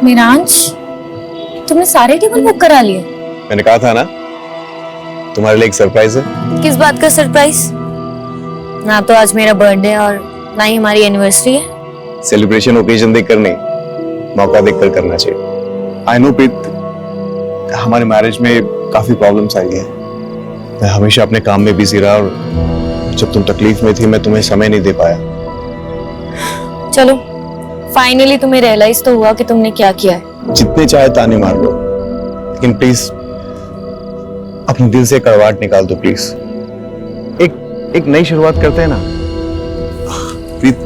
मिरांज, तुमने सारे table book करा लिए? मैंने कहा था ना तुम्हारे लिए एक सरप्राइज है। किस बात का सरप्राइज? ना तो आज मेरा बर्थडे और ना ही हमारी एनिवर्सरी है। सेलिब्रेशन ओकेजन देखकर नहीं, मौका देखकर करना चाहिए। आई नो प्रीत, हमारे मैरिज में काफी प्रॉब्लम्स आई हैं। मैं हमेशा अपने काम में बिजी रहा और जब तुम तकलीफ में थी मैं तुम्हें समय नहीं दे पाया। चलो, फाइनली तुम्हें रियलाइज तो हुआ कि तुमने क्या किया है। जितने चाहे ताने मार लो, लेकिन प्लीज अपने दिल से कड़वाहट निकाल दो प्लीज। एक नई शुरुआत करते हैं ना प्रीत।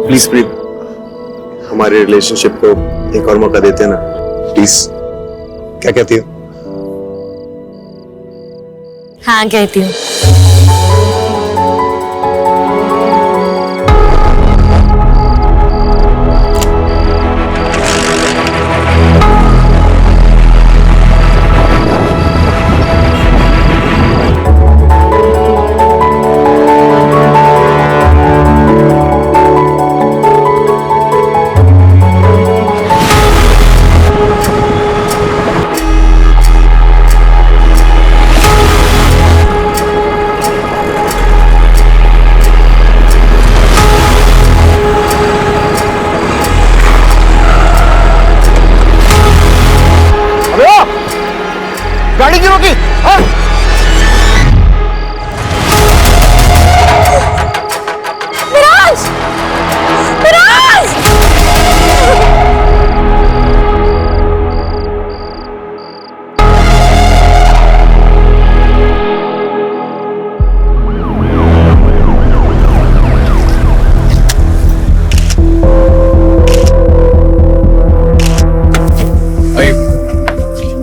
प्लीज प्रीत, हमारे रिलेशनशिप को एक और मौका देते हैं ना प्लीज। क्या कहती हो? हाँ कहती हूँ। गाड़ी क्यों रोकी? हाँ? मिराज! मिराज!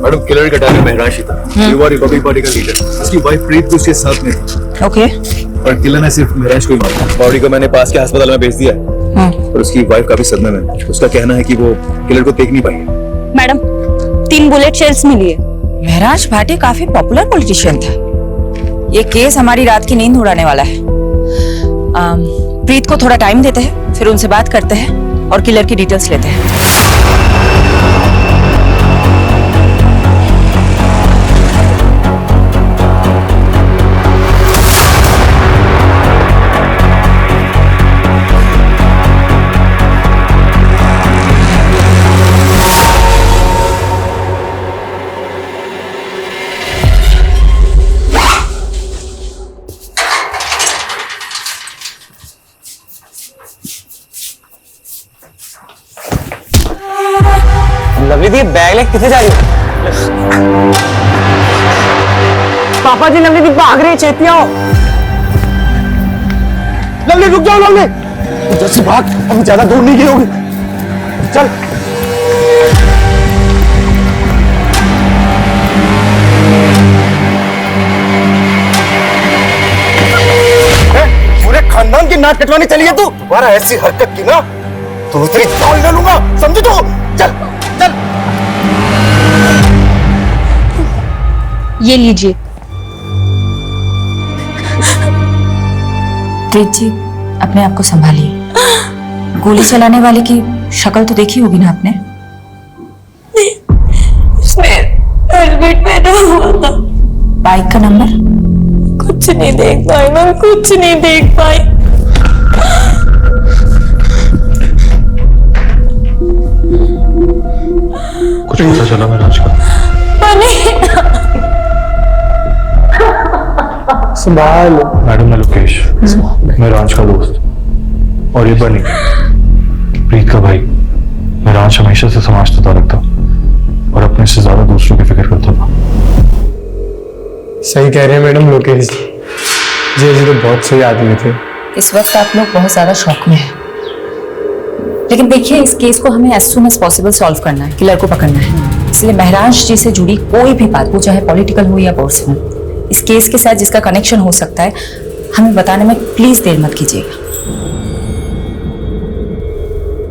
मैडम, किलर का टारगेट महराज ही था। युवा रिपब्लिक पार्टी का लीडर, उसकी वाइफ प्रीत भी उसके साथ में थी। ओके। और किलर ने सिर्फ महराज को ही मारा। बॉडी को मैंने पास के अस्पताल में भेज दिया है और उसकी वाइफ काफी सदमे में है। उसका कहना है कि वो किलर को देख नहीं पाई। मैडम, 3 बुलेट शेल्स मिली है। महराज भाटी काफी पॉपुलर पॉलिटिशियन था। ये केस हमारी रात की नींद उड़ाने वाला है। प्रीत को थोड़ा टाइम देते हैं, फिर उनसे बात करते हैं और किलर की डिटेल्स लेते हैं। लवली दी, बैग लेके किसे जा रही हो? पापा जी, लवली दी भाग रही है, छेती आओ। लवली रुक जाओ, लवली जल्द से भाग, अभी ज्यादा दूर नहीं गई होगी। चल। पूरे खानदान की नाक कटवानी चली है तू। तुम्हारा ऐसी हरकत की ना तो तेरी जान ले लूंगा, समझे तू? चल चल। ये लीजिए। प्रीत जी, अपने आप को संभालिए। गोली चलाने वाले की शक्ल तो देखी होगी ना आपने? उसने हेलमेट पहना हुआ था। बाइक का नंबर? कुछ नहीं देख पाई मैं, कुछ नहीं देख पाई। कुछ पता चला महराज का? संभाल। मैडम, मैं लोकेश, महराज का दोस्त। और ये बनी प्रीत का भाई। महराज हमेशा से समाज से ताल्लुक था और अपने से ज्यादा दूसरों की फिक्र करता था। सही कह रहे हैं मैडम, लोकेश जी तो बहुत सही आदमी थे। इस वक्त आप लोग बहुत ज्यादा शौक में हैं, लेकिन देखिए इस केस को हमें as soon as possible solve करना है, किलर को पकड़ना है। इसलिए महराज जी से जुड़ी कोई भी बात, वो चाहे पॉलिटिकल हो या पर्सनल, इस केस के साथ जिसका कनेक्शन हो सकता है, हमें बताने में प्लीज देर मत कीजिएगा।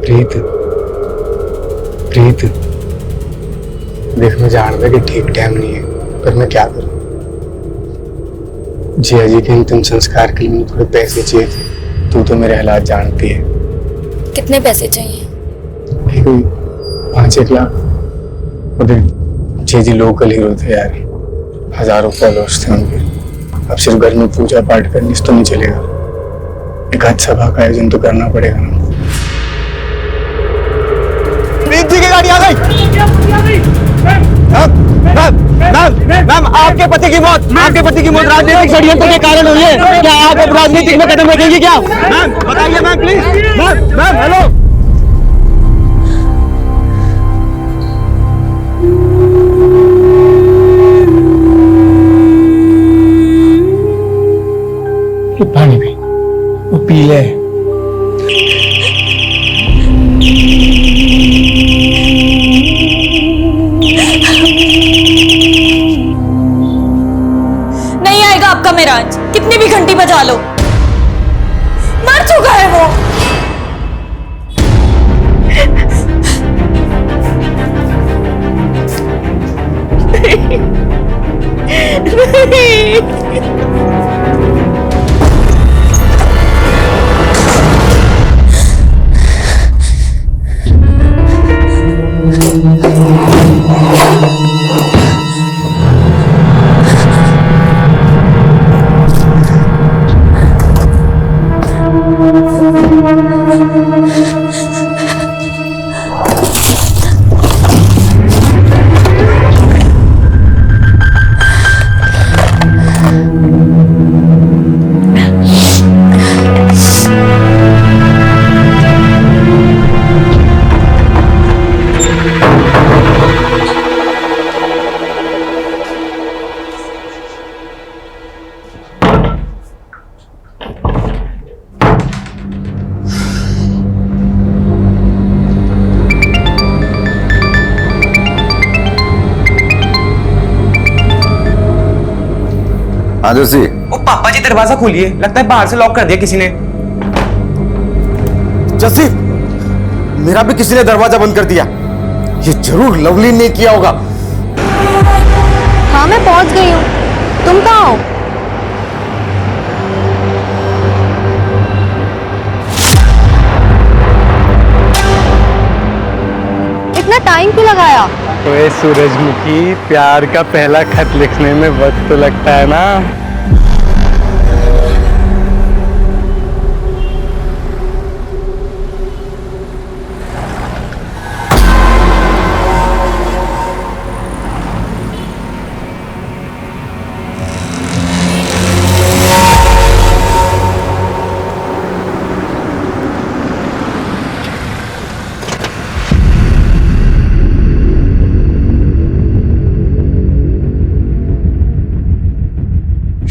प्रीत, प्रीत देख, मैं जानता कि ठीक टाइम नहीं है, पर मैं क्या करूं? जिया जी के अंतिम संस्कार के लिए मुझे थोड़े पैसे चाहिए थे। तू तो मेरे हालात जानती है। कितने पैसे चाहिए? कोई 5-1 लाख। जी लोकल हीरो थे यार, हजारों फॉलोअर्स थे उनके। अब सिर्फ घर में पूजा पाठ करने से तो नहीं चलेगा, एक आध सभा का आयोजन तो करना पड़ेगा ना। प्रीत जी की गाड़ी आ गई। मैम, आपके पति की मौत राजनीतिक षड्यंत्र के कारण हुई है। क्या आप अब राजनीतिक में कदम रखेंगे क्या? मैम बताइए मैम, प्लीज। Ma'am hello. पानी पी, वो पी ले। नहीं आएगा आपका मेराज, कितनी भी घंटी बजा लो। मर चुका है वो। हाँ जोशी। ओ पापा जी दरवाजा खोलिए, लगता है बाहर से लॉक कर दिया किसी ने। जसी, मेरा भी किसी ने दरवाजा बंद कर दिया। ये जरूर लवली ने किया होगा। हाँ मैं पहुंच गई हूँ, तुम कहाँ हो? इतना टाइम क्यों लगाया? ओए सूरजमुखी, प्यार का पहला खत लिखने में वक्त तो लगता है ना।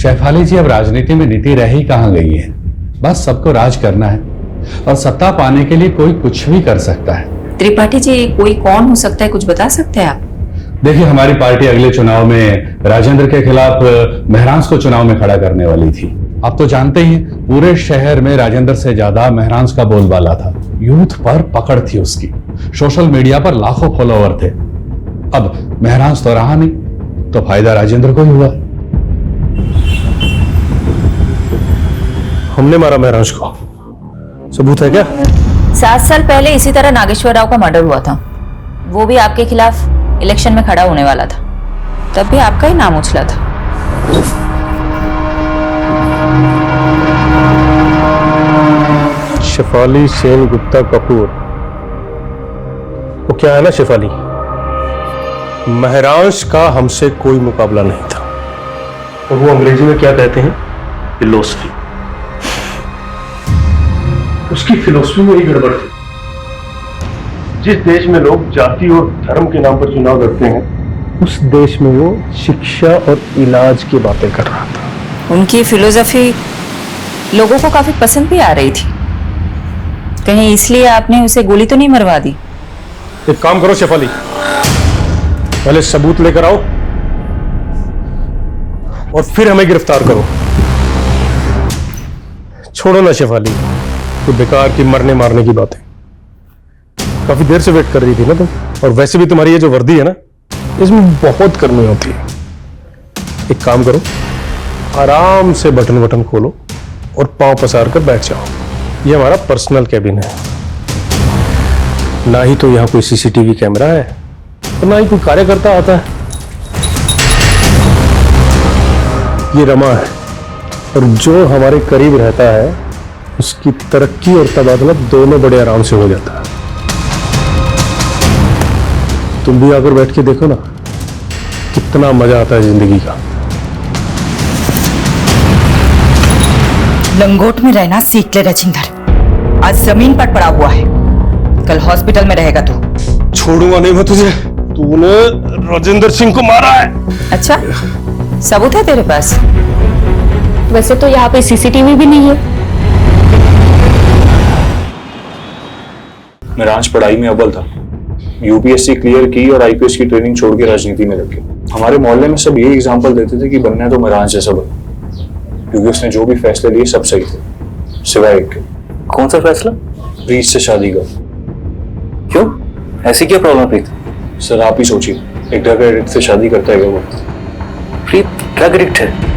शेफाली जी, अब राजनीति में नीति रह ही कहां गई है। बस सबको राज करना है और सत्ता पाने के लिए कोई कुछ भी कर सकता है। त्रिपाठी जी, कोई कौन हो सकता है, कुछ बता सकते हैं आप? देखिए, हमारी पार्टी अगले चुनाव में राजेंद्र के खिलाफ महरांस को चुनाव में खड़ा करने वाली थी। आप तो जानते ही हैं, पूरे शहर में राजेंद्र से ज्यादा महरांस का बोलबाला था। यूथ पर पकड़ थी उसकी, सोशल मीडिया पर लाखों फॉलोवर थे। अब महरांस तो रहा नहीं, तो फायदा राजेंद्र को ही हुआ। हमने मारा महराज को, सबूत है क्या? 7 साल पहले इसी तरह नागेश्वर राव का मर्डर हुआ था। वो भी आपके खिलाफ इलेक्शन में खड़ा होने वाला था, तब भी आपका ही नाम उछला था। शेफाली सेन गुप्ता कपूर, वो क्या है ना शेफाली, महराज का हमसे कोई मुकाबला नहीं था। और वो अंग्रेजी में क्या कहते हैं? फिलोसफी। उसकी फिलोसफी में ही गड़बड़ थी। जिस देश में लोग जाति और धर्म के नाम पर चुनाव लड़ते हैं, उस देश में वो शिक्षा और इलाज की बातें कर रहा था। उनकी फिलोसफी लोगों को काफी पसंद भी आ रही थी। कहीं इसलिए आपने उसे गोली तो नहीं मरवा दी? एक काम करो शेफाली, पहले सबूत लेकर आओ और फिर हमें गिरफ्तार करो। छोड़ो ना शेफाली, तो बेकार की मरने मारने की बातें। काफी देर से वेट कर रही थी ना तुम, और वैसे भी तुम्हारी ये जो वर्दी है ना, इसमें बहुत गर्मी होती है। एक काम करो, आराम से बटन खोलो और पांव पसार कर बैठ जाओ। ये हमारा पर्सनल कैबिन है। ना ही तो यहाँ कोई सीसीटीवी कैमरा है और ना ही कोई कार्यकर्ता आता है। ये रमा है और जो हमारे करीब रहता है उसकी तरक्की और तबादला दोनों बड़े आराम से हो जाता है। तुम भी आकर बैठ के देखो ना, कितना मजा आता है जिंदगी का। लंगोट में रहना सीख ले राजेंद्र। आज जमीन पर पड़ा हुआ है, कल हॉस्पिटल में रहेगा तू। छोड़ूंगा नहीं मैं तुझे। तूने राजेंद्र सिंह को मारा है। अच्छा, सबूत है तेरे पास? वैसे तो यहाँ पे सीसीटीवी भी नहीं है। मेहरांश पढ़ाई में अव्वल था, यूपीएससी क्लियर की और आईपीएस की ट्रेनिंग छोड़ के राजनीति में लग गया। हमारे मोहल्ले में सब यही एग्जाम्पल देते थे कि बनना है तो मेहरांश जैसा बनो, क्योंकि उसने जो भी फैसले लिए सब सही थे सिवाय एक के। कौन सा फैसला? प्रीत से शादी का। क्यों, ऐसी क्या प्रॉब्लम प्रीत? सर आप ही सोचिए, एक ढका एडिक्ट से शादी करता है क्या वो? प्रीत क्या एडिक्ट है?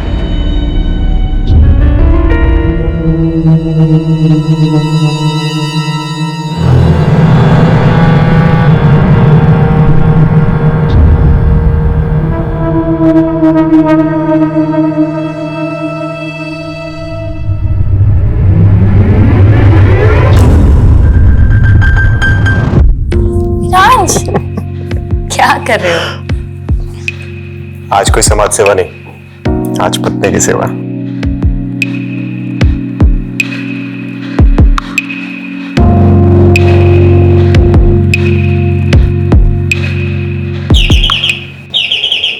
राज, क्या कर रहे हो? आज कोई समाज सेवा नहीं, आज पत्नी की सेवा।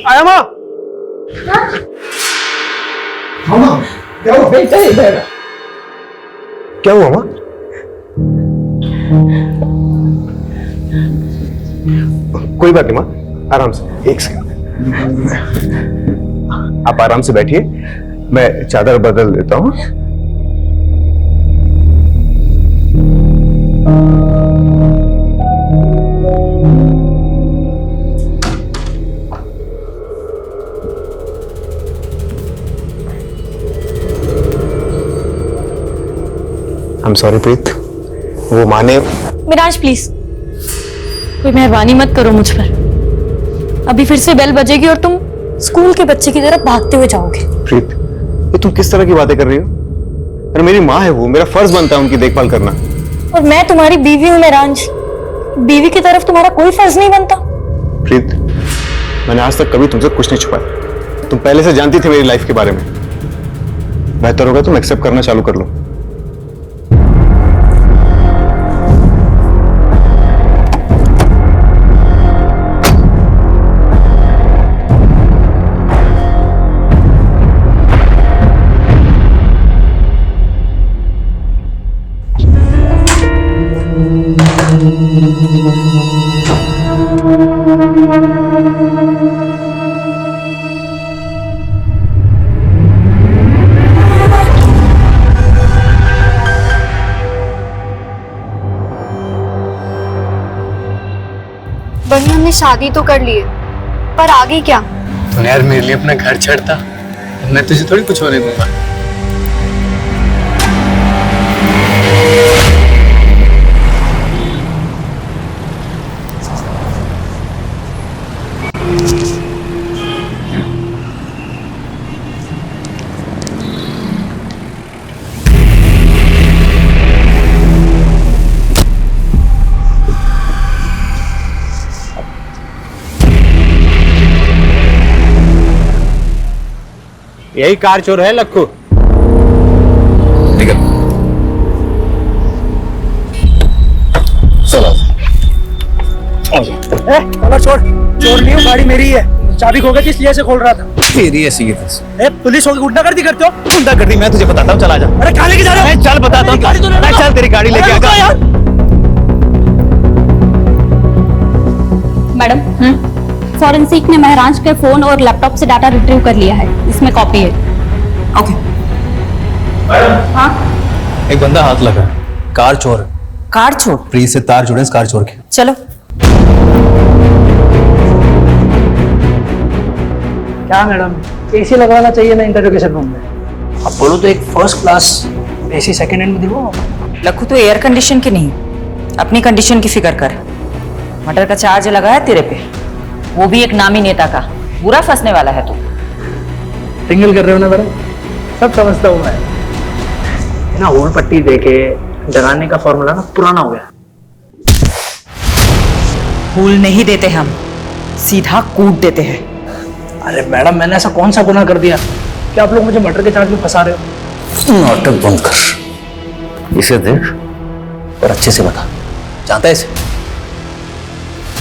आया माँ। मामा क्या हुआ? क्या हुआ माँ? कोई बात नहीं माँ, आराम से। एक सेकंड, आप आराम से बैठिए, मैं चादर बदल देता हूँ। I'm sorry प्रीत, वो माने। मिराज प्लीज, कोई मेहरबानी मत करो मुझ पर। अभी फिर से बेल बजेगी और तुम स्कूल के बच्चे की तरफ भागते हुए जाओगे। प्रीत, ये तुम किस तरह की बातें कर रही हो? अरे मेरी माँ है वो, मेरा फर्ज बनता है उनकी देखभाल करना। और मैं तुम्हारी बीवी हूँ मेहरांश, बीवी की तरफ तुम्हारा कोई फर्ज नहीं बनता? प्रीत, मैंने आज तक कभी तुमसे कुछ नहीं छुपाया। तुम पहले से जानती थी मेरी लाइफ के बारे में। बेहतर होगा तुम एक्सेप्ट करना चालू कर लो। बनी, हमने शादी तो कर ली है, पर आगे क्या? तूने यार मेरे लिए अपना घर छड़ता, मैं तुझे थोड़ी कुछ होने दूंगा। यही कार चोर है लक्कू। चोर नहीं हूँ, गाड़ी मेरी है, चाबी खो गई थी इसलिए से खोल रहा था। तेरी ऐसी पुलिस होगी गुंडागर्दी करते हो? गुंडागर्दी मैं तुझे बताता हूँ, चला जा। अरे कहाँ लेके जा रहे हो? चल बताता हूँ, चल तेरी गाड़ी लेके आ जा। मैडम, फॉरेंसिक ने मेहरांश के फोन और लैपटॉप से डाटा रिट्रीव कर लिया है, इसमें कॉपी है। ओके। हाँ, एक बंदा हाथ लगा है, कार चोर है। कार चोर? प्रीत से तार जुड़े इस कार चोर के। चलो। क्या मैडम, एसी लगवाना चाहिए ना इंटरोगेशन रूम में? अब बोलो तो एक first class AC second hand में दिलवाओ। लखू तो एयर कंडीशन के नहीं, अपनी कंडीशन की फिक्र कर। मर्डर का चार्ज लगा है तेरे पे, वो भी एक नामी नेता का। बुरा फंसने वाला है तू। सिंगल कर रहे हो ना मेरा, सब समझता हूँ मैं ना। होल पट्टी देके डराने का फॉर्मूला ना पुराना हो गया। फूल नहीं देते हम, सीधा कूट देते हैं। अरे मैडम, मैंने ऐसा कौन सा गुनाह कर दिया कि आप लोग मुझे मर्डर के चार्ज में फंसा रहे हो? नाटक बंद कर, इसे देख और अच्छे से बता, जानता है इसे?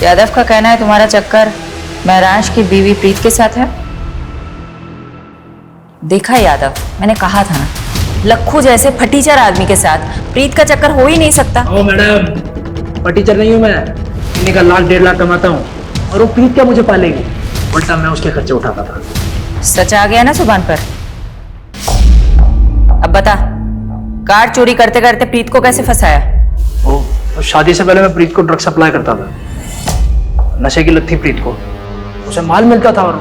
यादव का कहना है तुम्हारा चक्कर महराज की बीवी प्रीत के साथ है। देखा यादव, मैंने कहा था ना, लखू जैसे फटीचर आदमी के साथ प्रीत का चक्कर हो ही नहीं सकता। ओ मैडम, फटीचर नहीं हूँ मैं, महीने का लाख 1.5 लाख कमाता हूँ, और वो प्रीत क्या मुझे पालेगी? उल्टा मैं उसके खर्चे उठाता था। सच आ गया ना जुबान पर। अब बता, कार चोरी करते करते प्रीत को कैसे फंसाया? तो शादी से पहले मैं प्रीत को ड्रग सप्लाई करता था। नशे की लत थी प्रीत को, उसे माल मिलता था और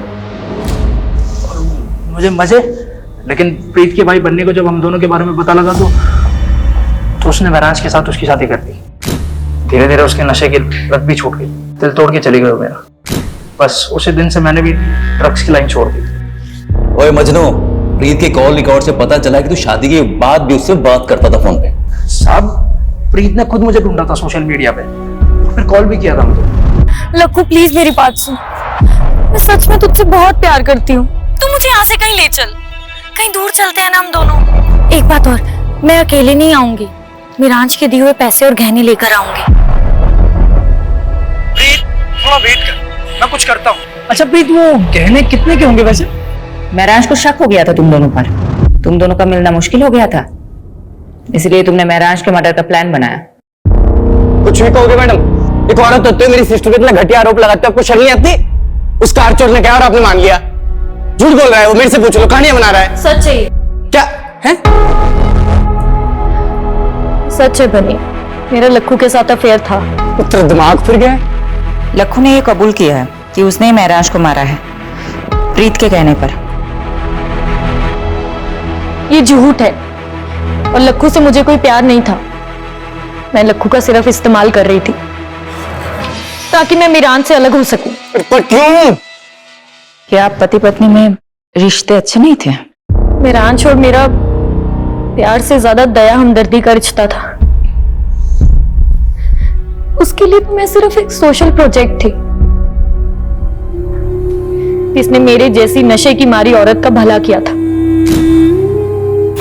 मुझे मजे। लेकिन प्रीत के भाई बनने को जब हम दोनों के बारे में पता लगा तो उसने महराज के साथ उसकी शादी कर दी। धीरे धीरे उसके नशे की लत भी छूट गई, दिल तोड़ के चली गई मेरा। बस उसी दिन से मैंने भी ड्रग्स की लाइन छोड़ दी। ओए मजनू, प्रीत के कॉल रिकॉर्ड से पता चला कि तू शादी के बाद भी उससे बात करता था फोन पे। साहब, प्रीत ने खुद मुझे ढूंढा था सोशल मीडिया पे, फिर कॉल भी किया था मुझे। लक्कू प्लीज मेरी बात सुन, मैं सच में तुझसे बहुत प्यार करती हूँ। तू मुझे यहाँ से कहीं ले चल, कहीं दूर चलते हैं ना हम दोनों। एक बात और, मैं अकेले नहीं आऊंगी, मिरांज के दिए हुए पैसे और गहने लेकर आऊंगी। प्रीत, थोड़ा वेट कर, मैं कुछ करता हूँ। अच्छा प्रीत, वो गहने कितने के होंगे वैसे? महराज को शक हो गया था तुम दोनों पर, तुम दोनों का मिलना मुश्किल हो गया था, इसलिए तुमने महराज के मर्डर का प्लान बनाया। कुछ भी कहोगे मैडम, एक औरत होते मेरी सिस्टर पे इतना घटिया आरोप लगाते हो, आपको शर्म नहीं आती? उस कार चोर ने कहा और आपने मान लिया। झूठ बोल रहा है वो, मेरे से पूछ लो, कहानियां बना रहा है। सच है, क्या है? सच है बनी, मेरा लक्कू के साथ अफेयर था। तेरा दिमाग फिर गया? लखू ने यह कबूल किया है कि उसने महराज को मारा है प्रीत के कहने पर। ये झूठ है, और लक्कू से मुझे कोई प्यार नहीं था। मैं लक्कू का सिर्फ इस्तेमाल कर रही थी ताकि मैं मिरांज से अलग हो सकूं। पर क्यों? क्या आप पति पत्नी में रिश्ते अच्छे नहीं थे? मिरांज और मेरा प्यार से ज्यादा दया हमदर्दी का रिश्ता था। उसके लिए तो मैं सिर्फ एक सोशल प्रोजेक्ट थी, जिसने मेरे जैसी नशे की मारी औरत का भला किया था।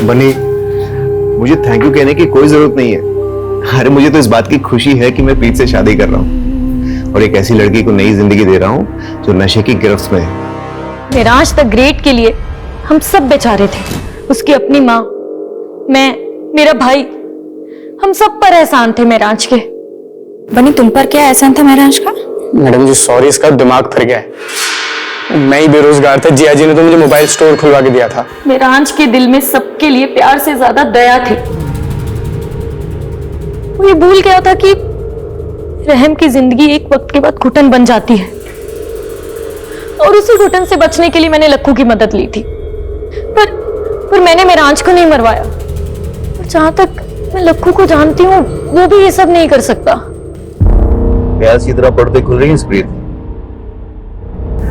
बनी, मुझे थैंक यू कहने की कोई जरूरत नहीं है। अरे मुझे तो इस बात की खुशी है कि मैं प्रीत से शादी कर रहा हूँ और एक ऐसी लड़की को नई जिंदगी दे रहा हूँ जो नशे की गिरफ्त में है। मिरांज द ग्रेट के लिए हम सब बेचारे थे। उसकी अपनी माँ, मैं, मेरा भाई, हम सब पर एहसान थे मिरांज के। बनी, तुम पर क्या एहसान था महराज का? मैडम जी सॉरी, इसका दिमाग फिर गया है। मैं ही बेरोजगार था, जिया जी ने तो मुझे मोबाइल स्टोर खुलवा के दिया था। मिरांज के दिल में सबके लिए प्यार से ज्यादा दया थी। वो ये भूल गया था कि रहम की जिंदगी एक वक्त के बाद घुटन बन जाती है, और उसी घुटन से बचने के लिए मैंने लक्कू की मदद ली थी। पर मैंने मिरांज को नहीं मरवाया। और जहां तक मैं लक्कू को जानती हूँ, वो भी ये सब नहीं कर सकता। प्यास की तरह पर्दे खुल रही हैं प्रीत।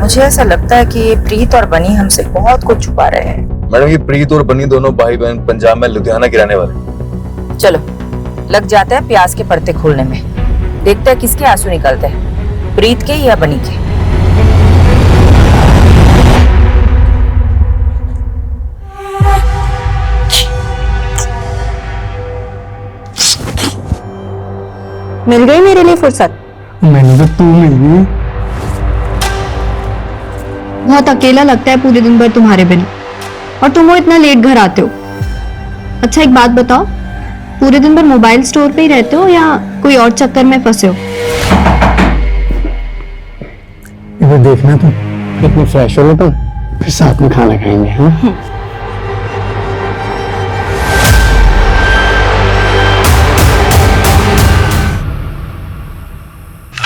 मुझे ऐसा लगता है कि ये प्रीत और बनी हमसे बहुत कुछ छुपा रहे हैं। मैडम, ये प्रीत और बनी दोनों भाई बहन पंजाब में लुधियाना के रहने वाले। चलो लग जाते हैं प्यास के पर्दे खोलने में, देखते हैं किसके आंसू निकलते हैं, प्रीत के या बनी के। मिल गई मेरे लिए फुर्सत? मैंने तो तू मिल गई। बहुत अकेला लगता है पूरे दिन भर तुम्हारे बिना, और तुम वो इतना लेट घर आते हो। अच्छा एक बात बताओ, पूरे दिन भर मोबाइल स्टोर पे ही रहते हो या कोई और चक्कर में फंसे हो? इधर देखना तुम, इतनी फ्रेश हो तुम, फिर साथ में खाना खाएंगे। हाँ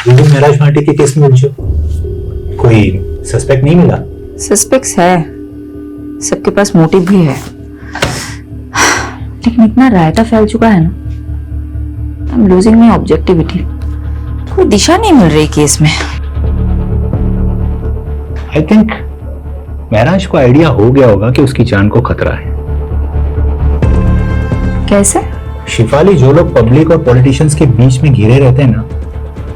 महराज पार्टी के केस में उलझो, कोई सस्पेक्ट नहीं मिला? सस्पेक्ट्स है, सबके पास मोटिव भी है, लेकिन इतना रायता फैल चुका है ना, I am losing my objectivity. कोई दिशा नहीं मिल रही केस में। आई थिंक महराज को आइडिया हो गया होगा कि उसकी जान को खतरा है। कैसे? शिफाली, जो लोग पब्लिक और पॉलिटिशियंस के बीच में घिरे रहते हैं ना,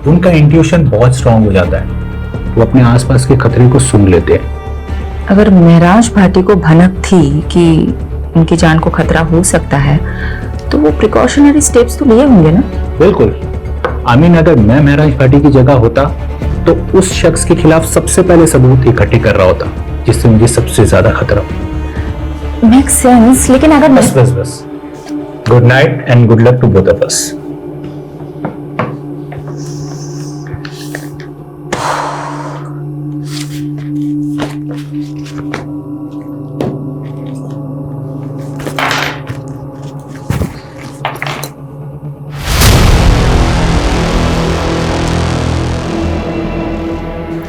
उनका इंट्यूशन बहुत स्ट्रांग हो जाता है। वो अपने आसपास के खतरे को सूंघ लेते हैं। अगर महराज भाटी को भनक थी कि उनकी जान को खतरा हो सकता है, तो वो प्रिकॉशनरी स्टेप्स तो लिए होंगे ना? बिल्कुल। आमीन, अगर मैं महराज भाटी की जगह होता तो उस शख्स के खिलाफ सबसे पहले सबूत इकट्ठे कर रहा होता जिससे मुझे सबसे ज्यादा खतरा हो। मेक सेंस, लेकिन अगर बस। Good night and good luck to both of us.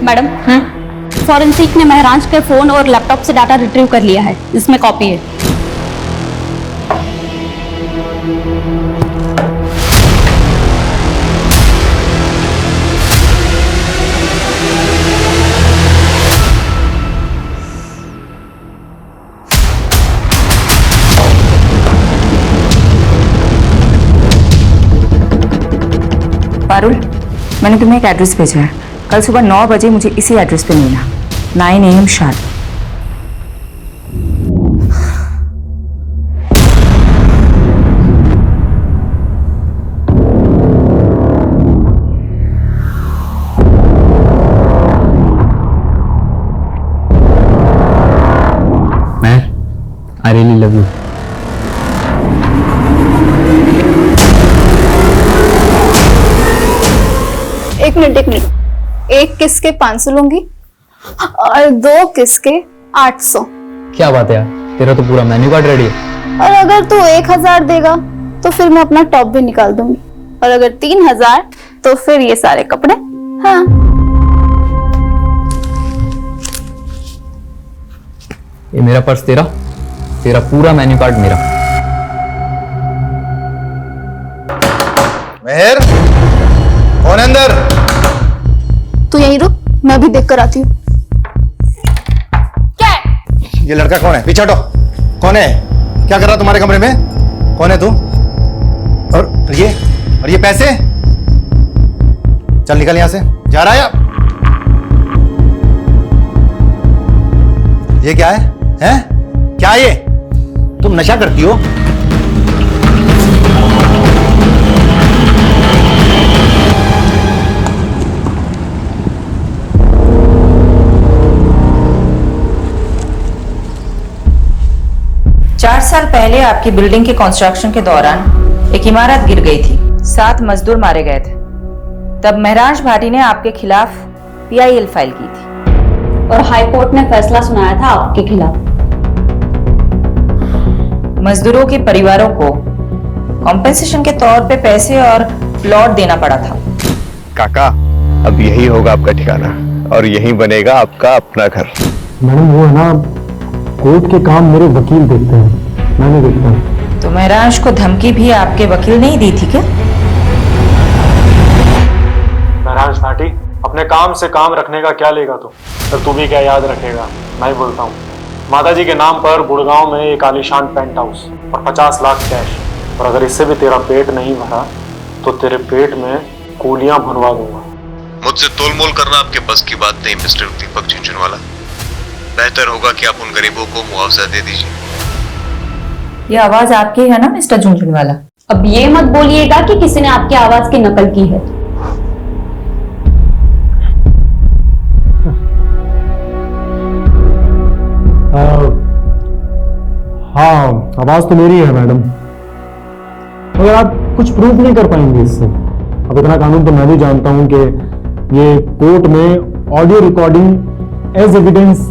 Madam, forensic ने महराज के फोन और लैपटॉप से डाटा रिट्रीव कर लिया है, इसमें कॉपी है। पारुल, मैंने तुम्हें एक एड्रेस भेजा है। कल सुबह 9 बजे मुझे इसी एड्रेस पे मिलना। 9 AM शार्प। मैं आई रियली लव यू। एक मिनट। एक किस के 500 लूंगी और 2 किस के 800। क्या बात है यार, तेरा तो पूरा मेन्यू कार्ड रेडी है। और अगर तू 1000 देगा तो फिर मैं अपना टॉप भी निकाल दूंगी, और अगर 3000 तो फिर ये सारे कपड़े। हाँ, ये मेरा पर्स तेरा, तेरा पूरा मेन्यू कार्ड मेरा। मेहर, कौन है अंदर? तू यहीं रुक, मैं भी देख कर आती हूँ। क्या है? ये लड़का कौन है? पीछे हटो। कौन है? क्या कर रहा तुम्हारे कमरे में? कौन है तू? और ये पैसे? चल निकल यहां से। जा रहा है आप? ये क्या है? हैं? क्या ये? तुम नशा करती हो? चार साल पहले आपकी बिल्डिंग के कंस्ट्रक्शन के दौरान एक इमारत गिर गई थी, 7 मजदूर मारे गए थे। तब महराज भाटी ने आपके खिलाफ PIL फाइल की थी और हाई कोर्ट ने फैसला सुनाया था आपके खिलाफ। मजदूरों के परिवारों को कॉम्पेंसेशन के तौर पे पैसे और प्लॉट देना पड़ा था। काका, अब यही होगा आपका ठिकाना और यही बनेगा आपका अपना घर। मैडम, वो है ना, कोर्ट के काम मेरे वकील देखते हैं, मैं नहीं देखता हूँ। तो महराज को धमकी भी आपके वकील ने ही दी थी क्या? महराज भाटी, अपने काम से काम रखने का क्या लेगा तू? फिर तू भी क्या याद रखेगा? मैं ही बोलता हूँ, माताजी के नाम पर गुड़गांव में एक आलीशान पेंट हाउस और 50 लाख कैश, और अगर इससे भी तेरा पेट नहीं भरा तो तेरे पेट में कूलियां भुनवा दूंगा। मुझसे तोलमोल करना आपके बस की बात नहीं मिस्टर दीपक झुंझुनवाला। बेहतर होगा कि आप उन गरीबों को मुआवजा दे दीजिए। ये आवाज आपकी है ना मिस्टर झुंझुनवाला? अब ये मत बोलिएगा कि किसी ने आपकी आवाज की नकल की है। हाँ, आवाज तो मेरी है मैडम, मगर आप कुछ प्रूफ नहीं कर पाएंगे इससे। अब इतना कानून तो मैं भी जानता हूं कि ये कोर्ट में audio recording as evidence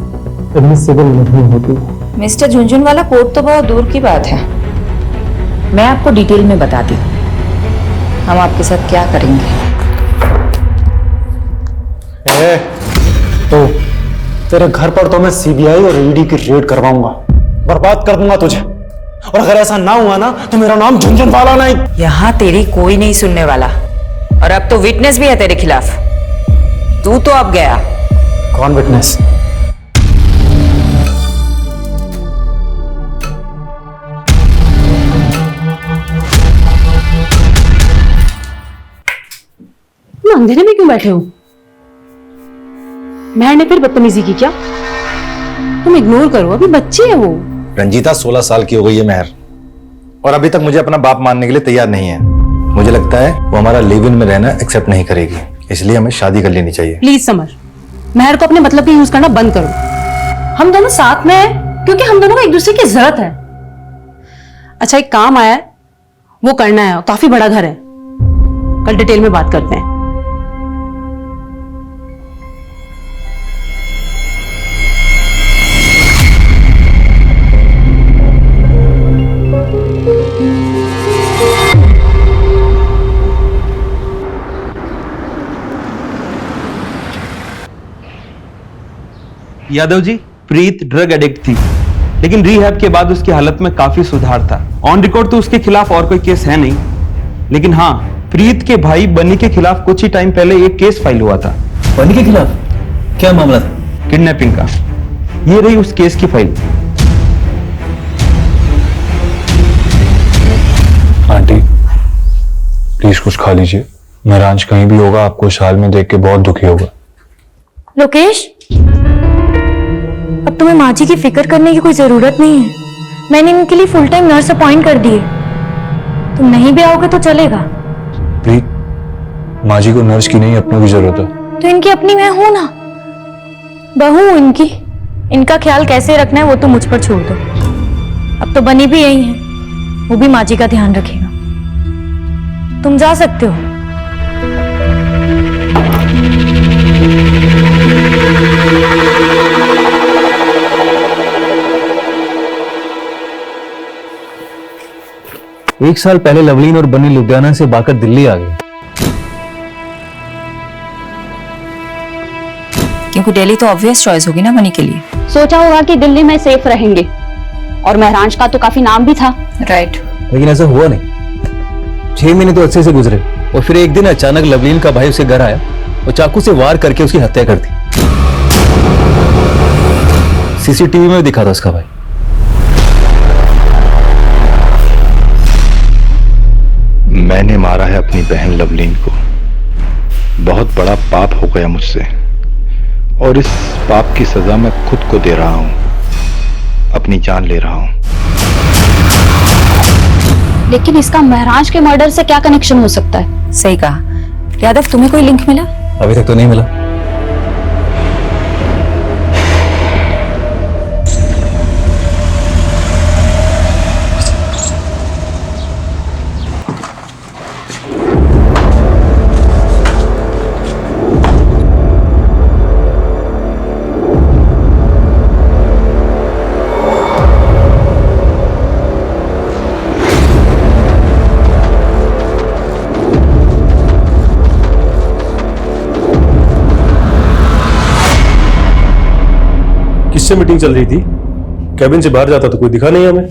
admissible नहीं होती। मिस्टर झुंझुनवाला, कोर्ट तो बहुत दूर की बात है। मैं आपको डिटेल में बताती हूँ हम आपके साथ क्या करेंगे। तो तेरे घर पर तो मैं CBI और ED की रेड करवाऊंगा, बर्बाद कर दूंगा तुझे, और अगर ऐसा ना हुआ ना तो मेरा नाम झुनझुनवाला नहीं। यहाँ तेरी कोई नहीं सुनने वाला, और अब तो विटनेस भी है तेरे खिलाफ। तू तो अब गया। कौन विटनेस? तुम अंधेरे में क्यों बैठे हो? महर ने फिर बदतमीजी की क्या? तुम इग्नोर करो, अभी बच्ची है वो। रंजीता 16 साल की हो गई है महर, और अभी तक मुझे अपना बाप मानने के लिए तैयार नहीं है। मुझे लगता है वो हमारा लिव इन में रहना एक्सेप्ट नहीं करेगी, इसलिए हमें शादी कर लेनी चाहिए। प्लीज समर, महर को अपने मतलब का यूज करना बंद करो। हम दोनों साथ में हैं क्योंकि हम दोनों को एक दूसरे की जरूरत है। अच्छा, एक काम आया है, वो करना है, काफी बड़ा घर है, कल डिटेल में बात करते हैं। यादव जी, प्रीत ड्रग एडिक्ट थी, लेकिन रिहैब के बाद उसकी हालत में काफी सुधार था। ऑन रिकॉर्ड तो उसके खिलाफ और कोई केस है नहीं, लेकिन हाँ, प्रीत के भाई बनी के खिलाफ कुछ ही टाइम पहले एक केस फाइल हुआ था। बनी के खिलाफ क्या मामला था? किडनैपिंग का। ये रही उस केस की फाइल। आंटी प्लीज कुछ खा लीजिए। महरांज कहीं भी होगा आपको इस हाल में देख के बहुत दुखी होगा। लोकेश, अब तुम्हें माँ जी की फिक्र करने की कोई जरूरत नहीं है। मैंने इनके लिए फुल टाइम नर्स अपॉइंट कर दी है। तुम नहीं भी आओगे तो चलेगा। प्लीज, माँ जी को नर्स की नहीं अपनों की जरूरत है। तो इनकी अपनी मैं हूं ना, बहू इनकी। इनका ख्याल कैसे रखना है वो तो मुझ पर छोड़ दो। अब तो बनी भी यही है, वो भी माँ जी का ध्यान रखेगा। तुम जा सकते हो। एक साल पहले लवलीन और बनी लुधियाना से भागकर दिल्ली आ गई, क्योंकि दिल्ली तो ऑब्वियस चॉइस होगी ना बनी के लिए। सोचा होगा कि दिल्ली में सेफ रहेंगे, और महरांज का तो काफी नाम भी था। राइट। लेकिन ऐसा हुआ नहीं। 6 महीने तो अच्छे से गुजरे, और फिर एक दिन अचानक लवलीन का भाई उसे घर आया और चाकू से वार करके उसकी हत्या कर दी। सीसीटीवी में दिखा था उसका भाई। मैंने मारा है अपनी बहन लवलीन को। बहुत बड़ा पाप हो गया मुझसे, और इस पाप की सजा मैं खुद को दे रहा हूं, अपनी जान ले रहा हूं। लेकिन इसका महराज के मर्डर से क्या कनेक्शन हो सकता है? सही कहा। यादव, तुम्हें कोई लिंक मिला? अभी तक तो नहीं मिला। किससे मीटिंग चल रही थी? कैबिन से बाहर जाता तो कोई दिखा नहीं हमें।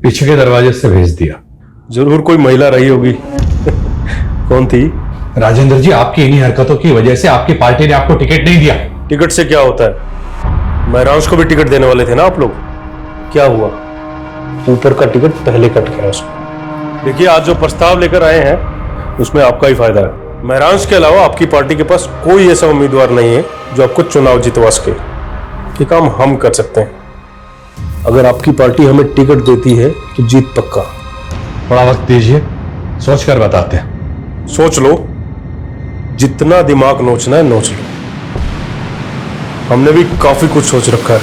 पीछे के दरवाजे से भेज दिया। जरूर कोई महिला रही होगी। कौन थी? राजेंद्र जी, आपकी इन्हीं हरकतों की वजह से आपकी पार्टी ने आपको टिकट नहीं दिया। टिकट से क्या होता है? महराज को भी टिकट देने वाले थे ना आप लोग। क्या हुआ? ऊपर का टिकट पहले कट गया उसको। देखिए, आज जो प्रस्ताव लेकर आए हैं उसमें आपका ही फायदा है। महराज के अलावा आपकी पार्टी के पास कोई ऐसा उम्मीदवार नहीं है जो आपको चुनाव जितवा सके। ये काम हम कर सकते हैं। अगर आपकी पार्टी हमें टिकट देती है तो जीत पक्का। थोड़ा वक्त दीजिए, सोच कर बताते हैं। सोच लो, जितना दिमाग नोचना है नोच लो। हमने भी काफी कुछ सोच रखा है।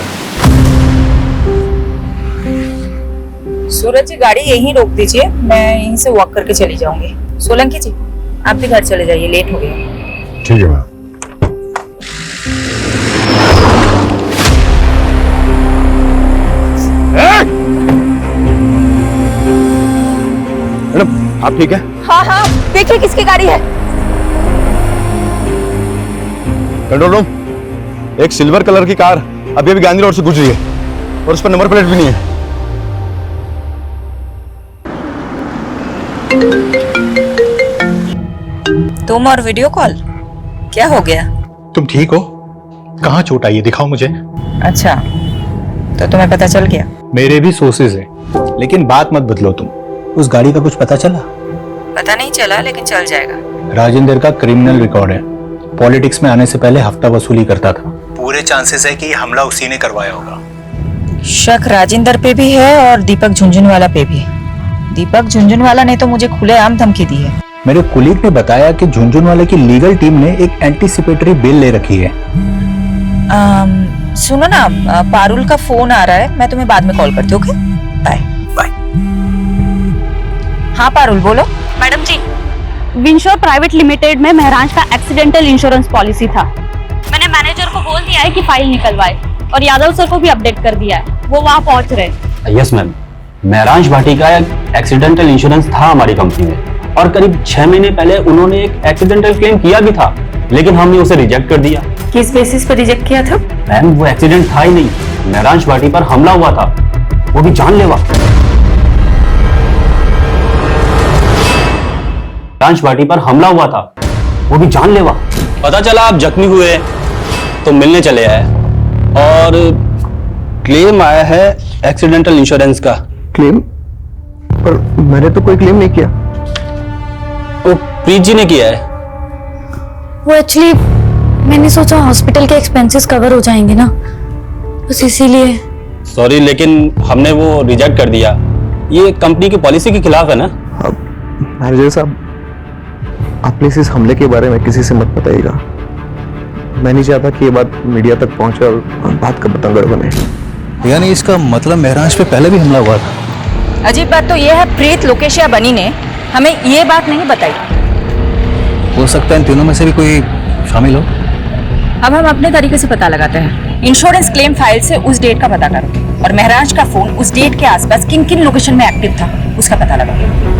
सूरज जी, गाड़ी यहीं रोक दीजिए, मैं यहीं से वॉक करके चली जाऊंगी। सोलंकी जी, आप भी घर चले जाइए, लेट हो गया। ठीक है मैम। मैडम, आप ठीक है? हाँ हाँ, देखिए किसकी गाड़ी है। कंट्रोल रूम, एक सिल्वर कलर की कार अभी अभी गांधी रोड से गुजरी है, और उस पर नंबर प्लेट भी नहीं है। तुम और वीडियो कॉल, क्या हो गया? तुम ठीक हो? कहाँ चोट आई है, दिखाओ मुझे। अच्छा, तो तुम्हें पता चल गया? मेरे भी सोर्सेज हैं, लेकिन बात मत बदलो तुम। उस गाड़ी का कुछ पता चला? पता नहीं चला, लेकिन चल जाएगा। राजेंद्र का क्रिमिनल रिकॉर्ड है, पॉलिटिक्स में आने से पहले हफ्ता वसूली करता था। पूरे चांसेस है कि ये हमला उसी ने करवाया होगा। शक राजेंद्र पे भी है और दीपक झुंझुनवाला पे भी। दीपक झुंझुनवाला ने तो मुझे खुलेआम धमकी दी है। मेरे कुलीग ने बताया कि झुंझुनवाले की लीगल टीम ने एक एंटीसिपेटरी बेल ले रखी है। सुनो ना, पारुल का फोन आ रहा है, मैं तुम्हें बाद में कॉल करती हूँ। Okay, bye bye. हाँ पारुल, बोलो। Madam ji, Winsure private limited में महराज का एक्सीडेंटल इंश्योरेंस पॉलिसी था। मैंने मैनेजर को बोल दिया है कि फाइल निकलवाए और यादव सर को भी अपडेट कर दिया है, वो वहाँ पहुँच रहे। यस मैम, महराज भाटी का एक्सीडेंटल इंश्योरेंस था हमारी कंपनी में और करीब 6 महीने पहले उन्होंने एक एक्सीडेंटल क्लेम किया भी था, लेकिन हमने उसे रिजेक्ट कर दिया। किस बेसिस पर रिजेक्ट किया था? मैम, वो एक्सीडेंट था ही नहीं, महराज भाटी पर हमला हुआ था, वो भी जानलेवा। महराज भाटी पर हमला हुआ था, वो भी जानलेवा। पता चला आप जख्मी हुए तो मिलने चले आए और क्लेम आया है एक्सीडेंटल इंश्योरेंस का। क्लेम? पर मैंने तो कोई क्लेम नहीं किया। वो प्रीत जी ने किया है। वो एक्चुअली मैंने सोचा हॉस्पिटल के एक्सपेंसेस कवर हो जाएंगे ना, बस इसीलिए। सॉरी, लेकिन हमने वो रिजेक्ट कर दिया। ये कंपनी की पॉलिसी के खिलाफ है ना। मैनेजर साहब, आप प्लीज इस हमले के बारे में किसी से मत बताइएगा। मैं नहीं चाहता कि ये बात मीडिया तक पहुंचे और बात का बतंगड़ बने। यानी इसका मतलब महराज पे पहले भी हमला हुआ था। अजीब बात तो यह है, प्रीत लोकेश या बनी ने हमें ये बात नहीं बताई। हो सकता है इन तीनों में से भी कोई शामिल हो। अब हम अपने तरीके से पता लगाते हैं। इंश्योरेंस क्लेम फाइल से उस डेट का पता करो और महराज का फोन उस डेट के आसपास किन किन लोकेशन में एक्टिव था उसका पता लगाओ।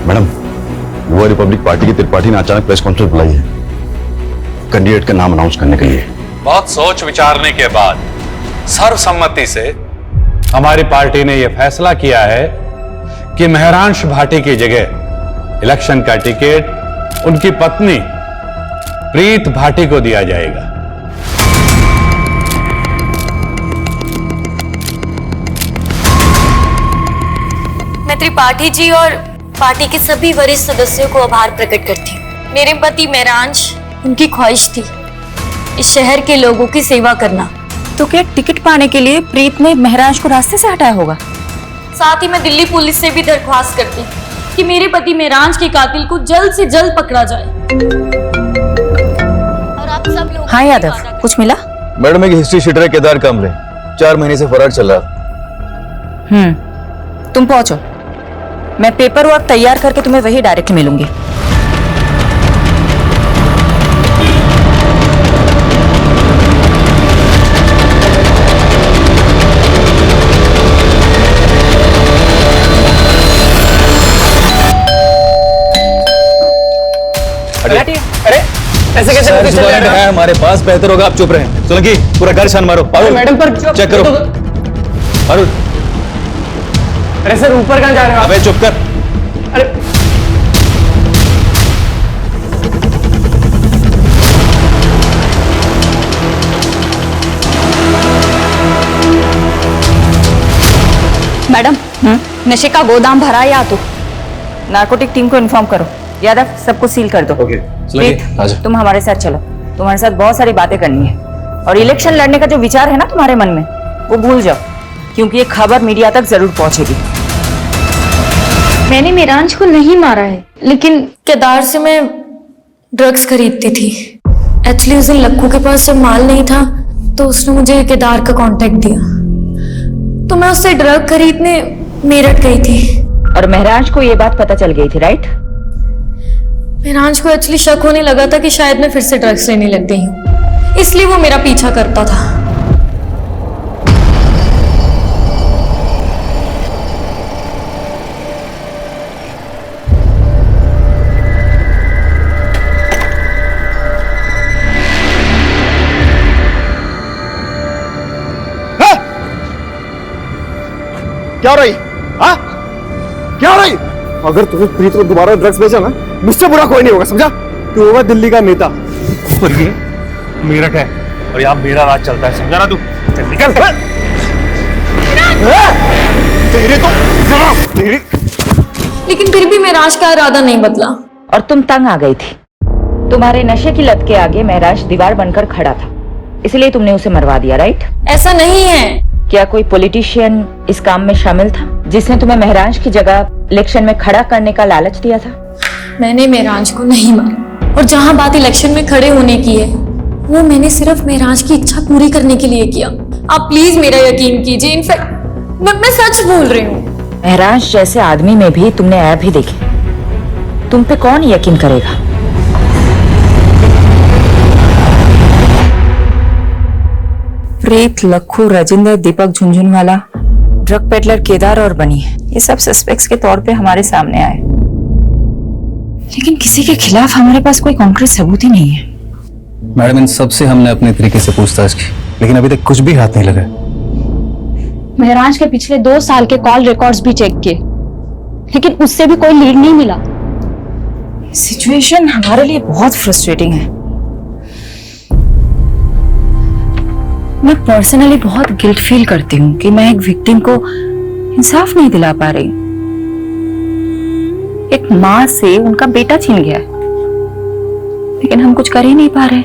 मैडम, वो रिपब्लिक पार्टी की त्रिपाठी ने अचानक प्रेस कॉन्फ्रेंस बुलाई है कैंडिडेट का नाम अनाउंस करने के लिए। बहुत सोच विचारने के बाद सर्वसम्मति से हमारी पार्टी ने यह फैसला किया है कि महरांश भाटी की जगह इलेक्शन का टिकट उनकी पत्नी प्रीत भाटी को दिया जाएगा। मैं त्रिपाठी जी और पार्टी के सभी वरिष्ठ सदस्यों को आभार प्रकट करती हूँ। मेरे पति महरांश, उनकी ख्वाहिश थी इस शहर के लोगों की सेवा करना। तो क्या टिकट पाने के लिए प्रीत ने महराज को रास्ते से हटाया होगा? साथ ही मैं दिल्ली पुलिस से भी दरख्वास्त करती कि मेरे पति महराज के कातिल को जल्द से जल्द पकड़ा जाए। और आप सब लोग। हाँ यादव, कुछ मिला? मैडम, एक हिस्ट्री शीटर है केदार कामरे, 4 महीने से फरार चल रहा। तुम पहुंचो, मैं पेपर वर्क तैयार करके तुम्हें वही डायरेक्ट मिलूंगी। अरे ऐसे कैसे पता चल रहा है हमारे पास? बेहतर होगा आप चुप रहें। सोलंकी, पूरा घर छान मारो। पारुल, मैडम पर चेक करो। पारुल, अरे सर, ऊपर कहाँ जा रहे हो? अबे चुप कर। अरे मैडम, नशे का गोदाम भरा या तो? नार्कोटिक टीम को इन्फॉर्म करो। यादव, सबको सील कर दो। तुम हमारे साथ चलो, तुम्हारे साथ बहुत सारी बातें करनी है। और इलेक्शन लड़ने का जो विचार है ना तुम्हारे मन में, वो भूल जाओ, क्योंकि ये खबर मीडिया तक जरूर पहुंचेगी। मैंने महराज को नहीं मारा है, लेकिन केदार से मैं ड्रग्स खरीदती थी। एक्चुअली उस दिन लक्कू के पास जब माल नहीं था तो उसने मुझे केदार का कांटेक्ट दिया, तो मैं उससे ड्रग खरीदने मेरठ गई थी। और महराज को ये बात पता चल गई थी, राइट? महराज को एक्चुअली शक होने लगा था कि शायद मैं फिर से ड्रग्स लेने लग गई हूँ, इसलिए वो मेरा पीछा करता था। क्या हो रही? हाँ? क्या हो रही? अगर तुझे प्रीत को दोबारा ड्रग्स बेचा ना, मुझसे बुरा कोई नहीं होगा, समझा? तू होगा दिल्ली का नेता और ये मेरठ है और यहाँ मेरा राज चलता है, समझा ना तू? चल निकल। तेरे तो तेरी। लेकिन फिर भी महराज का इरादा नहीं बदला। और तुम तंग आ गई थी। तुम्हारे नशे की लत के आगे महराज दीवार बनकर खड़ा था, इसलिए तुमने उसे मरवा दिया, राइट? ऐसा नहीं है। क्या कोई पॉलिटिशियन इस काम में शामिल था जिसने तुम्हें महराज की जगह इलेक्शन में खड़ा करने का लालच दिया था? मैंने महराज को नहीं मारा, और जहाँ बात इलेक्शन में खड़े होने की है, वो मैंने सिर्फ महराज की इच्छा पूरी करने के लिए किया। आप प्लीज मेरा यकीन कीजिए, इनफैक्ट मैं सच बोल रही हूँ। महराज जैसे आदमी में भी तुमने ऐप ही देखे, तुम पे कौन यकीन करेगा? प्रीत, लखू, राजेंद्र, दीपक झुंझुनवाला, ड्रग पेडलर केदार और बनी, ये सब सस्पेक्ट्स के तौर पे हमारे सामने आए, लेकिन किसी के खिलाफ हमारे पास कोई कॉन्क्रीट सबूत ही नहीं है। मैडम, इन सब से हमने अपने तरीके से पूछताछ की, लेकिन अभी तक कुछ भी हाथ नहीं लगा। महराज के पिछले 2 साल के कॉल रिकॉर्ड्स भी चेक किए, लेकिन उससे भी कोई लीड नहीं मिला। सिचुएशन हमारे लिए बहुत फ्रस्ट्रेटिंग है। मैं पर्सनली बहुत गिल्ट फील करती हूँ कि मैं एक विक्टिम को इंसाफ नहीं दिला पा रही। एक माँ से उनका बेटा छीन गया, लेकिन हम कुछ कर ही नहीं पा रहे।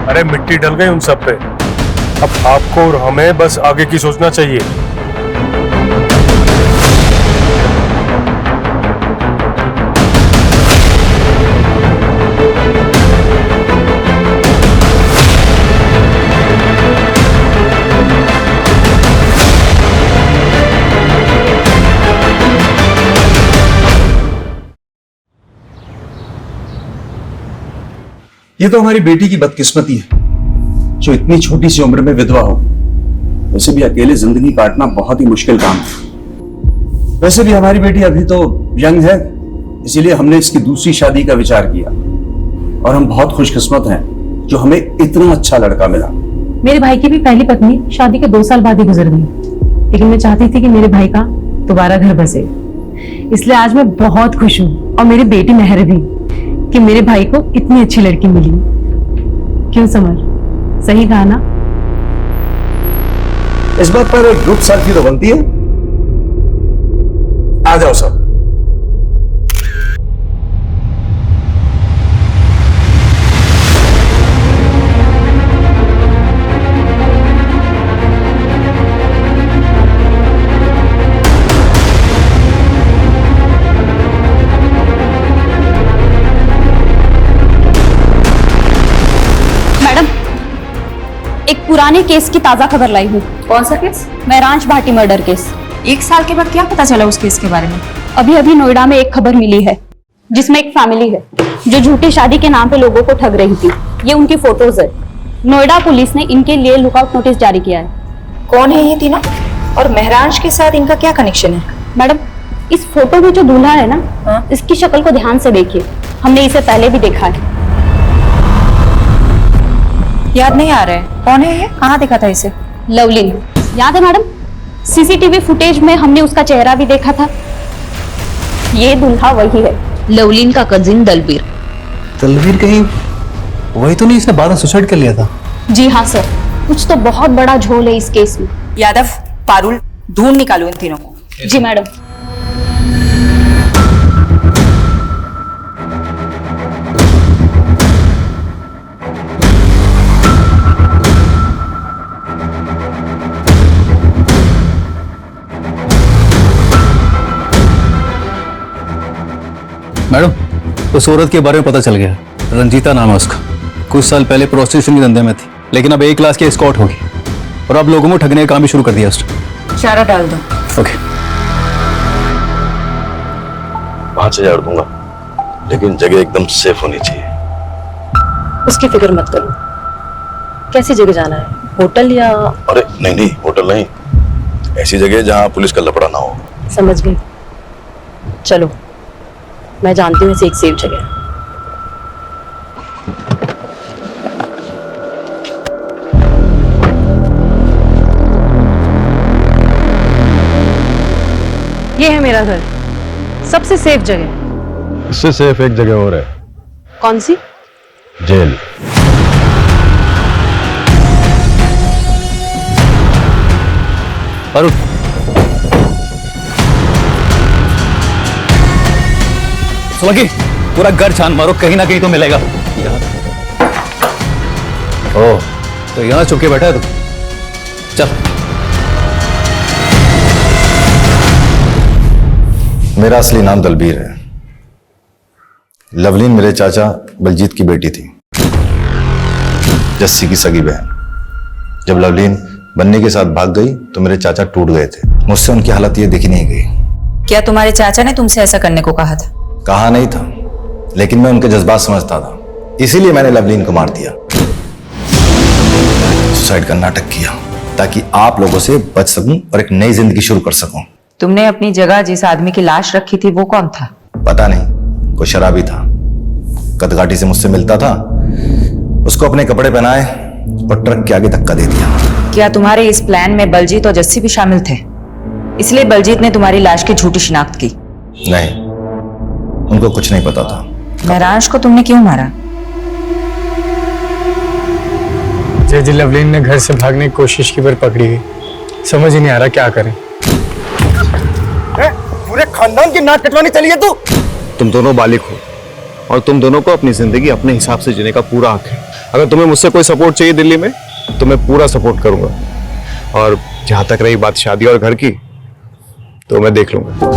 अरे मिट्टी डल गई उन सब पे, अब आपको और हमें बस आगे की सोचना चाहिए। ये तो हमारी बेटी की बदकिस्मती है जो इतनी छोटी सी उम्र में विधवा हो। वैसे भी अकेले जिंदगी काटना बहुत ही मुश्किल काम है। वैसे भी हमारी बेटी अभी तो यंग है, इसीलिए हमने इसकी दूसरी शादी का विचार किया, और हम बहुत खुशकिस्मत हैं जो हमें इतना अच्छा लड़का मिला। मेरे भाई की भी पहली पत्नी शादी के 2 साल बाद ही गुजर गई, लेकिन मैं चाहती थी कि मेरे भाई का दोबारा घर बसे, इसलिए आज मैं बहुत खुश हूँ, और मेरी बेटी मेहर भी, कि मेरे भाई को इतनी अच्छी लड़की मिली। क्यों समर, सही कहा ना? इस बात पर एक ग्रुप सेल्फी तो बनती है। आ जाओ सब। एक पुराने केस की ताजा खबर लाई हूँ। कौन सा केस? महराज भाटी मर्डर केस। 1 साल के बाद क्या पता चला उस केस के बारे में? अभी अभी नोएडा में एक खबर मिली है, जिसमें एक फैमिली है जो झूठी शादी के नाम पे लोगों को ठग रही थी। ये उनकी फोटोज है। नोएडा पुलिस ने इनके लिए लुकआउट नोटिस जारी किया है। कौन है ये तीनों, और महराज के साथ इनका क्या कनेक्शन है? मैडम, इस फोटो में जो दूल्हा है ना, इसकी शक्ल को ध्यान से देखिए, हमने इसे पहले भी देखा है। याद नहीं आ रहा है, कौन है ये? कहाँ देखा था इसे? लवलीन, याद है मैडम? सीसीटीवी फुटेज में हमने उसका चेहरा भी देखा था। ये दूल्हा वही है, लवलीन का कजिन दलबीर। दलबीर कहीं वही तो नहीं इसने बाद में सुसाइड कर लिया था? जी हाँ सर, कुछ तो बहुत बड़ा झोल है इस केस में। यादव, पारुल, ढूंढ निकालो इन तीनों को। जी मैडम। मैडम, उस औरत के बारे में पता चल गया। रंजीता नाम है उसका। कुछ साल पहले प्रोस्टिट्यूशन के धंधे में थी, लेकिन अब A क्लास की एस्कॉर्ट होगी, और अब लोगों को ठगने का काम भी शुरू कर दिया उसने। चारा डाल दो। ओके। 5000 दूंगा, लेकिन जगह एकदम सेफ होनी चाहिए। उसकी फिक्र मत करो। कैसी जगह जाना है, होटल या? अरे नहीं नहीं, होटल नहीं, ऐसी जगह जहां पुलिस का लफड़ा ना हो। समझ गई, चलो। मैं जानती हूँ इसे एक सेफ जगह है। ये है मेरा घर, सबसे सेफ जगह। इससे सेफ एक जगह और है। कौन सी? जेल। अरुण, सोलंकी, पूरा घर छान मारो, कहीं ना कहीं तो मिलेगा। ओह, तो यहाँ छुप के बैठा है तू? चल। मेरा असली नाम दलबीर है। लवलीन मेरे चाचा बलजीत की बेटी थी, जस्सी की सगी बहन। जब लवलीन बन्नी के साथ भाग गई तो मेरे चाचा टूट गए थे। मुझसे उनकी हालत ये देखी नहीं गई। क्या तुम्हारे चाचा ने तुमसे ऐसा करने को कहा था? कहा नहीं था, लेकिन मैं उनके जज्बात समझता था, इसीलिए मैंने लवलीन को मार दिया। सुसाइड का नाटक किया ताकि आप लोगों से बच सकूं और एक नई जिंदगी शुरू कर सकूं। तुमने अपनी जगह जिस आदमी की लाश रखी थी वो कौन था? पता नहीं, कोई शराबी था, कदकाठी से मुझसे मिलता था। उसको अपने कपड़े पहनाए और ट्रक के आगे धक्का दे दिया। क्या तुम्हारे इस प्लान में बलजीत और जस्सी भी शामिल थे? इसलिए बलजीत ने तुम्हारी लाश की झूठी शिनाख्त की? नहीं, उनको कुछ नहीं पता था। महराज को तुमने क्यों मारा? जी लवलीन ने घर से भागने की कोशिश की पर पकड़ी गई। समझ ही नहीं आ रहा क्या करें। पूरे खानदान की नाक कटवानी चली है तू। तुम दोनों बालिग हो और तुम दोनों को अपनी जिंदगी अपने हिसाब से जीने का पूरा हक है। अगर तुम्हें मुझसे कोई सपोर्ट चाहिए दिल्ली में तो मैं पूरा सपोर्ट करूंगा। और जहां तक रही बात शादी और घर की, तो मैं देख लूंगा।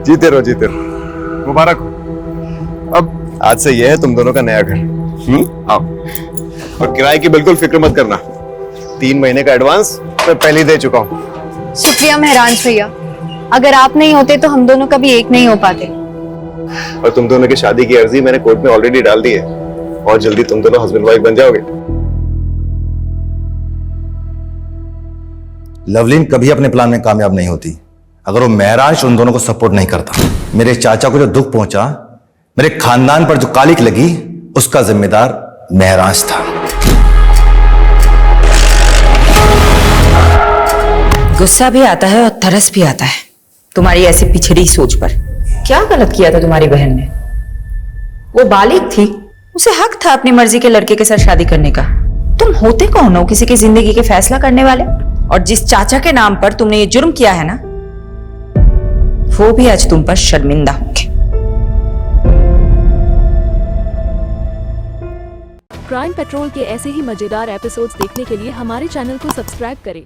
जीते रहो, जीते रहो, मुबारक हो। अब आज से यह है तुम दोनों का नया घर। आओ। और किराए की बिल्कुल फिक्र मत करना, 3 महीने का एडवांस मैं पहले दे चुका हूँ। शुक्रिया महराज भैया, अगर आप नहीं होते तो हम दोनों कभी एक नहीं हो पाते। और तुम दोनों की शादी की अर्जी मैंने कोर्ट में ऑलरेडी डाल दी है और जल्दी तुम दोनों हस्बैंड वाइफ बन जाओगे। लवलीन कभी अपने प्लान में कामयाब नहीं होती अगर वो महराज उन दोनों को सपोर्ट नहीं करता। मेरे चाचा को जो दुख पहुंचा, मेरे खानदान पर जो कालिक लगी, उसका जिम्मेदार महराज था। गुस्सा भी आता है और तरस भी आता है तुम्हारी ऐसी पिछड़ी सोच पर। क्या गलत किया था तुम्हारी बहन ने? वो बालिग थी, उसे हक था अपनी मर्जी के लड़के के साथ शादी करने का। तुम होते कौन हो किसी की जिंदगी के फैसला करने वाले? और जिस चाचा के नाम पर तुमने ये जुर्म किया है ना, वो भी आज तुम पर शर्मिंदा होंगे। क्राइम पेट्रोल के ऐसे ही मजेदार एपिसोड्स देखने के लिए हमारे चैनल को सब्सक्राइब करें